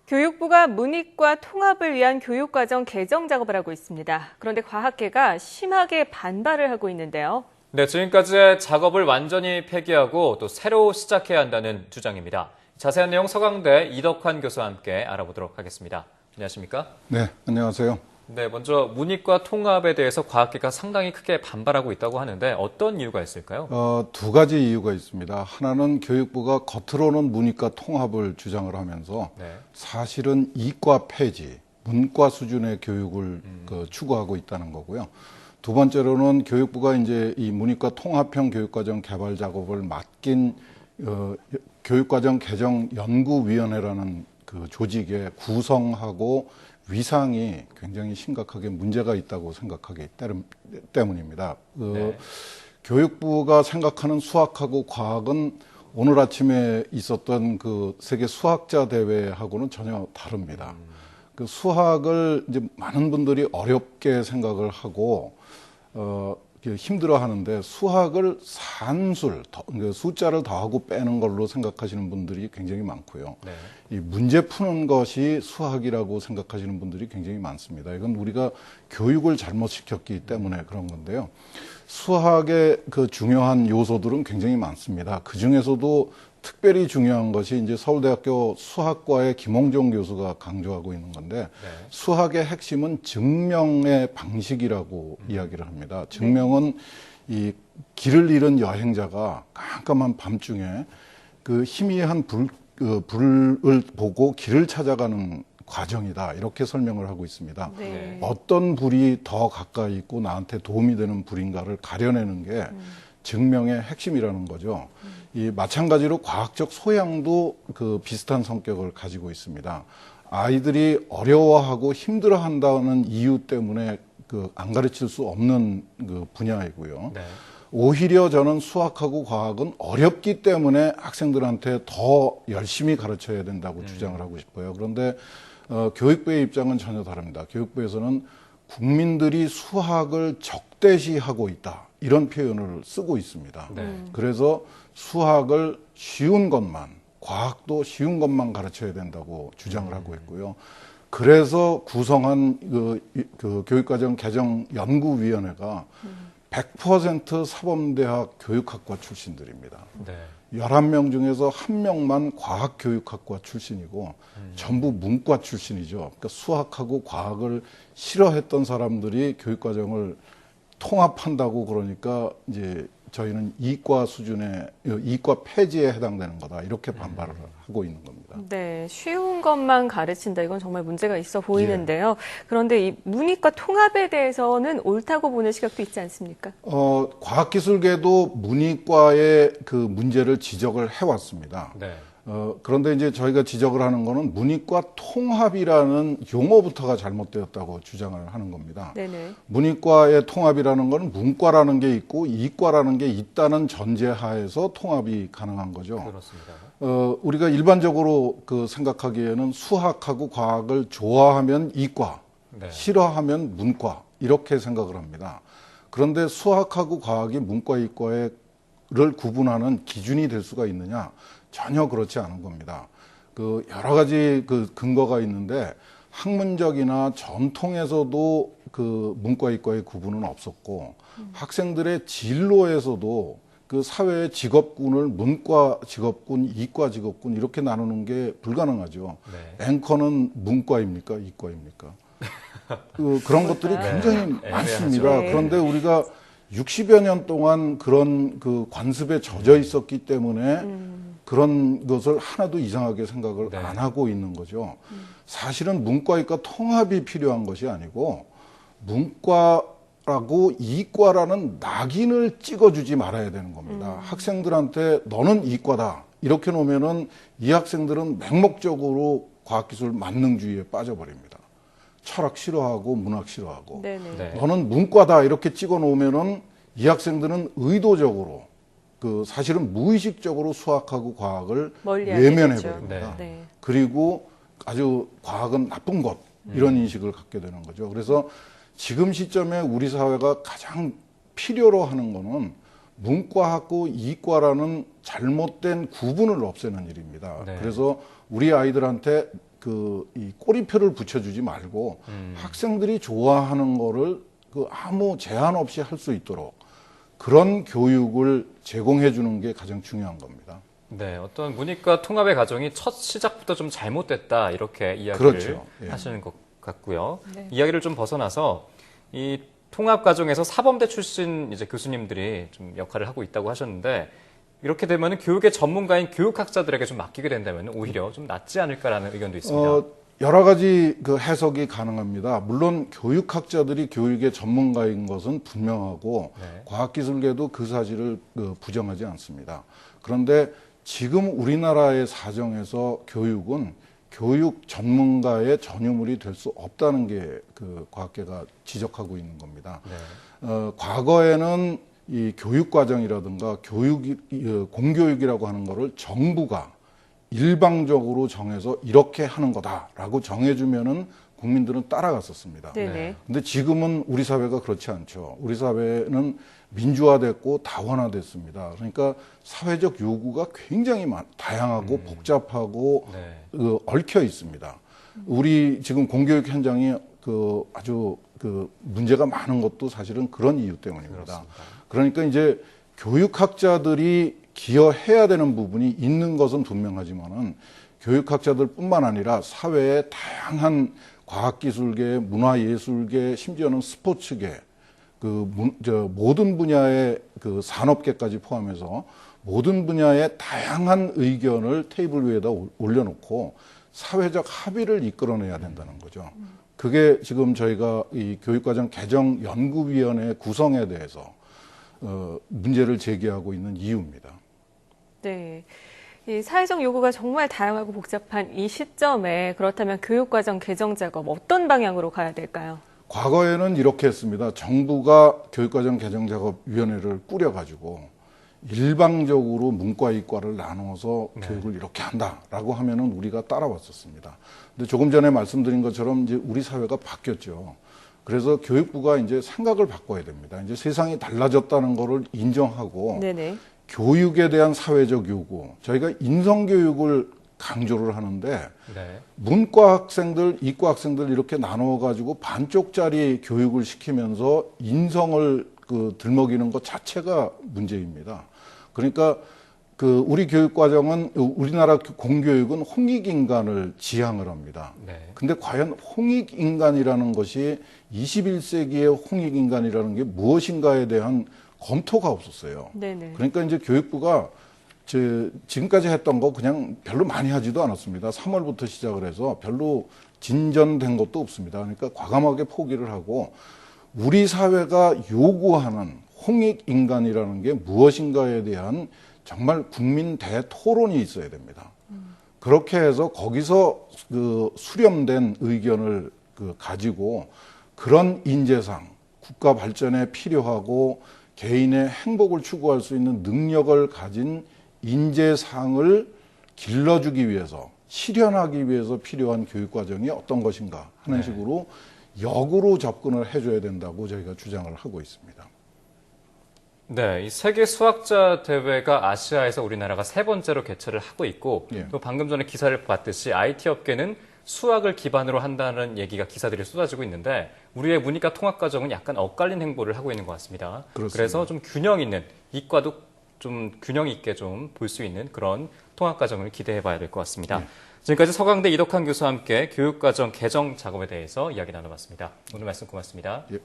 교육부가 문이과 통합을 위한 교육과정 개정 작업을 하고 있습니다. 그런데 과학계가 심하게 반발을 하고 있는데요. 네, 지금까지의 작업을 완전히 폐기하고 또 새로 시작해야 한다는 주장입니다. 자세한 내용 서강대 이덕환 교수와 함께 알아보도록 하겠습니다. 안녕하십니까? 네, 안녕하세요. 네, 먼저 문이과 통합에 대해서 과학계가 상당히 크게 반발하고 있다고 하는데 어떤 이유가 있을까요? 두 가지 이유가 있습니다. 하나는 교육부가 겉으로는 문이과 통합을 주장을 하면서 사실은 이과 폐지, 문과 수준의 교육을 추구하고 있다는 거고요. 두 번째로는 교육부가 이제 이 문이과 통합형 교육과정 개발 작업을 맡긴 교육과정 개정 연구위원회라는 그 조직의 구성하고 위상이 굉장히 심각하게 문제가 있다고 생각하기 때문입니다. 교육부가 생각하는 수학하고 과학은 오늘 아침에 있었던 그 세계 수학자 대회하고는 전혀 다릅니다. 그 수학을 이제 많은 분들이 어렵게 생각을 하고 힘들어 하는데 수학을 산술, 숫자를 더하고 빼는 걸로 생각하시는 분들이 굉장히 많고요. 이 문제 푸는 것이 수학이라고 생각하시는 분들이 굉장히 많습니다. 이건 우리가 교육을 잘못 시켰기 때문에 그런 건데요. 수학의 그 중요한 요소들은 굉장히 많습니다. 그 중에서도 특별히 중요한 것이 이제 서울대학교 수학과의 김홍종 교수가 강조하고 있는 건데 수학의 핵심은 증명의 방식이라고 이야기를 합니다. 증명은 이 길을 잃은 여행자가 깜깜한 밤중에 그 희미한 불을 보고 길을 찾아가는 과정이다. 이렇게 설명을 하고 있습니다. 어떤 불이 더 가까이 있고 나한테 도움이 되는 불인가를 가려내는 게 증명의 핵심이라는 거죠. 이 마찬가지로 과학적 소양도 그 비슷한 성격을 가지고 있습니다. 아이들이 어려워하고 힘들어한다는 이유 때문에 그 안 가르칠 수 없는 그 분야이고요. 오히려 저는 수학하고 과학은 어렵기 때문에 학생들한테 더 열심히 가르쳐야 된다고 주장을 하고 싶어요. 그런데 교육부의 입장은 전혀 다릅니다. 교육부에서는 국민들이 수학을 적대시하고 있다. 이런 표현을 쓰고 있습니다. 그래서 수학을 쉬운 것만, 과학도 쉬운 것만 가르쳐야 된다고 주장을 하고 있고요. 그래서 구성한 그 교육과정 개정 연구위원회가 100% 사범대학 교육학과 출신들입니다. 11명 중에서 1명만 과학교육학과 출신이고 전부 문과 출신이죠. 그러니까 수학하고 과학을 싫어했던 사람들이 교육과정을 통합한다고 그러니까 이제 저희는 이과 수준의 이과 폐지에 해당되는 거다 이렇게 반발을 하고 있는 겁니다. 네, 쉬운 것만 가르친다 이건 정말 문제가 있어 보이는데요. 그런데 이 문이과 통합에 대해서는 옳다고 보는 시각도 있지 않습니까? 과학기술계도 문이과의 그 문제를 지적을 해왔습니다. 그런데 이제 저희가 지적을 하는 거는 문이과 통합이라는 용어부터가 잘못되었다고 주장을 하는 겁니다. 문이과의 통합이라는 거는 문과라는 게 있고 이과라는 게 있다는 전제하에서 통합이 가능한 거죠. 우리가 일반적으로 그 생각하기에는 수학하고 과학을 좋아하면 이과, 싫어하면 문과 이렇게 생각을 합니다. 그런데 수학하고 과학이 문과, 이과를 구분하는 기준이 될 수가 있느냐? 전혀 그렇지 않은 겁니다. 그 여러 가지 그 근거가 있는데 학문적이나 전통에서도 그 문과, 이과의 구분은 없었고 학생들의 진로에서도 그 사회의 직업군을 문과 직업군, 이과 직업군 이렇게 나누는 게 불가능하죠. 앵커는 문과입니까? 이과입니까? 그런 것들이 굉장히 많습니다. 그런데 우리가 60여 년 동안 그런 그 관습에 젖어 있었기 때문에 그런 것을 하나도 이상하게 생각을 안 하고 있는 거죠. 사실은 문과, 이과 통합이 필요한 것이 아니고 문과라고 이과라는 낙인을 찍어주지 말아야 되는 겁니다. 학생들한테 너는 이과다 이렇게 놓으면은 이 학생들은 맹목적으로 과학기술 만능주의에 빠져버립니다. 철학 싫어하고 문학 싫어하고 너는 문과다 이렇게 찍어 놓으면은 이 학생들은 의도적으로 그 사실은 무의식적으로 수학하고 과학을 외면해 버립니다. 그리고 아주 과학은 나쁜 것 이런 인식을 갖게 되는 거죠. 그래서 지금 시점에 우리 사회가 가장 필요로 하는 거는 문과하고 이과라는 잘못된 구분을 없애는 일입니다. 그래서 우리 아이들한테 이 꼬리표를 붙여주지 말고 학생들이 좋아하는 거를 아무 제한 없이 할 수 있도록 그런 교육을 제공해 주는 게 가장 중요한 겁니다. 네, 어떤 문이과 통합의 과정이 첫 시작부터 좀 잘못됐다 이렇게 이야기를 그렇죠. 예. 하시는 것 같고요. 네. 이야기를 좀 벗어나서 이 통합 과정에서 사범대 출신 이제 교수님들이 좀 역할을 하고 있다고 하셨는데 이렇게 되면 교육의 전문가인 교육학자들에게 좀 맡기게 된다면 오히려 좀 낫지 않을까라는 의견도 있습니다. 여러 가지 해석이 가능합니다. 물론 교육학자들이 교육의 전문가인 것은 분명하고 네. 과학기술계도 그 사실을 부정하지 않습니다. 그런데 지금 우리나라의 사정에서 교육은 교육 전문가의 전유물이 될 수 없다는 게 과학계가 지적하고 있는 겁니다. 네. 과거에는 이 교육과정이라든가 공교육이라고 하는 거를 정부가 일방적으로 정해서 이렇게 하는 거다라고 정해주면은 국민들은 따라갔었습니다. 네네. 근데 지금은 우리 사회가 그렇지 않죠. 우리 사회는 민주화됐고 다원화됐습니다. 그러니까 사회적 요구가 굉장히 다양하고 복잡하고 네. 얽혀 있습니다. 우리 지금 공교육 현장이 아주 문제가 많은 것도 사실은 그런 이유 때문입니다. 그렇습니다. 그러니까 이제 교육학자들이 기여해야 되는 부분이 있는 것은 분명하지만은 교육학자들뿐만 아니라 사회의 다양한 과학기술계, 문화예술계, 심지어는 스포츠계, 모든 분야의 산업계까지 포함해서 모든 분야의 다양한 의견을 테이블 위에다 올려놓고 사회적 합의를 이끌어내야 된다는 거죠. 그게 지금 저희가 이 교육과정 개정 연구위원회 구성에 대해서 문제를 제기하고 있는 이유입니다. 네. 이 사회적 요구가 정말 다양하고 복잡한 이 시점에 그렇다면 교육과정 개정 작업 어떤 방향으로 가야 될까요? 과거에는 이렇게 했습니다. 정부가 교육과정 개정작업위원회를 꾸려가지고 일방적으로 문과, 이과를 나눠서 네. 교육을 이렇게 한다라고 하면은 우리가 따라왔었습니다. 근데 조금 전에 말씀드린 것처럼 이제 우리 사회가 바뀌었죠. 그래서 교육부가 이제 생각을 바꿔야 됩니다. 이제 세상이 달라졌다는 거를 인정하고 네네. 교육에 대한 사회적 요구, 저희가 인성교육을 강조를 하는데 네. 문과 학생들, 이과 학생들 이렇게 나눠가지고 반쪽짜리 교육을 시키면서 인성을 들먹이는 것 자체가 문제입니다. 그러니까 우리 교육과정은 우리나라 공교육은 홍익인간을 지향을 합니다. 네. 근데 과연 홍익인간이라는 것이 21세기의 홍익인간이라는 게 무엇인가에 대한 검토가 없었어요. 네네. 그러니까 이제 교육부가 지금까지 했던 거 그냥 별로 많이 하지도 않았습니다. 3월부터 시작을 해서 별로 진전된 것도 없습니다. 그러니까 과감하게 포기를 하고 우리 사회가 요구하는 홍익인간이라는 게 무엇인가에 대한 정말 국민 대토론이 있어야 됩니다. 그렇게 해서 거기서 수렴된 의견을 가지고 그런 인재상, 국가 발전에 필요하고 개인의 행복을 추구할 수 있는 능력을 가진 인재상을 길러주기 위해서, 실현하기 위해서 필요한 교육과정이 어떤 것인가 하는 식으로 역으로 접근을 해줘야 된다고 저희가 주장을 하고 있습니다. 네, 이 세계 수학자 대회가 아시아에서 우리나라가 3번째로 개최를 하고 있고 예. 또 방금 전에 기사를 봤듯이 IT 업계는 수학을 기반으로 한다는 얘기가 기사들이 쏟아지고 있는데 우리의 문이과 통합 과정은 약간 엇갈린 행보를 하고 있는 것 같습니다. 그렇습니다. 그래서 좀 균형 있는 이과도 좀 균형 있게 좀 볼 수 있는 그런 통합 과정을 기대해 봐야 될 것 같습니다. 네. 지금까지 서강대 이덕환 교수와 함께 교육과정 개정 작업에 대해서 이야기 나눠봤습니다. 오늘 말씀 고맙습니다. 예.